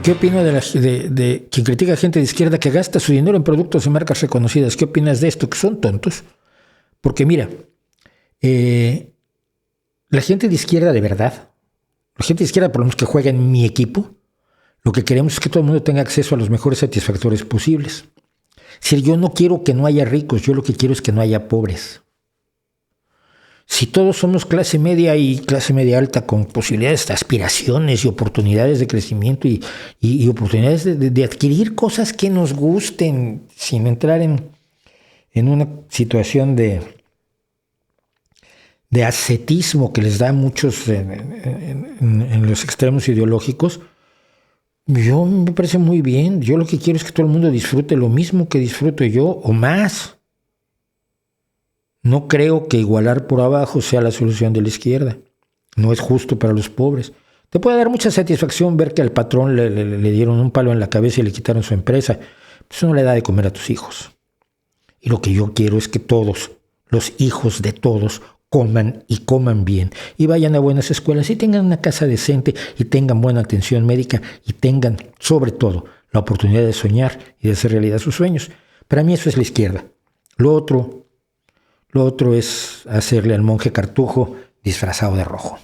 ¿Qué opina de quien critica a gente de izquierda que gasta su dinero en productos y marcas reconocidas? ¿Qué opinas de esto? Que son tontos. Porque mira, la gente de izquierda de verdad, la gente de izquierda por lo menos que juega en mi equipo, lo que queremos es que todo el mundo tenga acceso a los mejores satisfactores posibles. Es decir, yo no quiero que no haya ricos, yo lo que quiero es que no haya pobres. Si todos somos clase media y clase media alta con posibilidades, aspiraciones y oportunidades de crecimiento y oportunidades de adquirir cosas que nos gusten sin entrar en una situación de ascetismo que les da a muchos en los extremos ideológicos, yo me parece muy bien. Yo lo que quiero es que todo el mundo disfrute lo mismo que disfruto yo o más. No creo que igualar por abajo sea la solución de la izquierda. No es justo para los pobres. Te puede dar mucha satisfacción ver que al patrón le dieron un palo en la cabeza y le quitaron su empresa. Eso no le da de comer a tus hijos. Y lo que yo quiero es que todos, los hijos de todos, coman y coman bien. Y vayan a buenas escuelas y tengan una casa decente y tengan buena atención médica y tengan, sobre todo, la oportunidad de soñar y de hacer realidad sus sueños. Para mí eso es la izquierda. Lo otro es hacerle al monje cartujo disfrazado de rojo.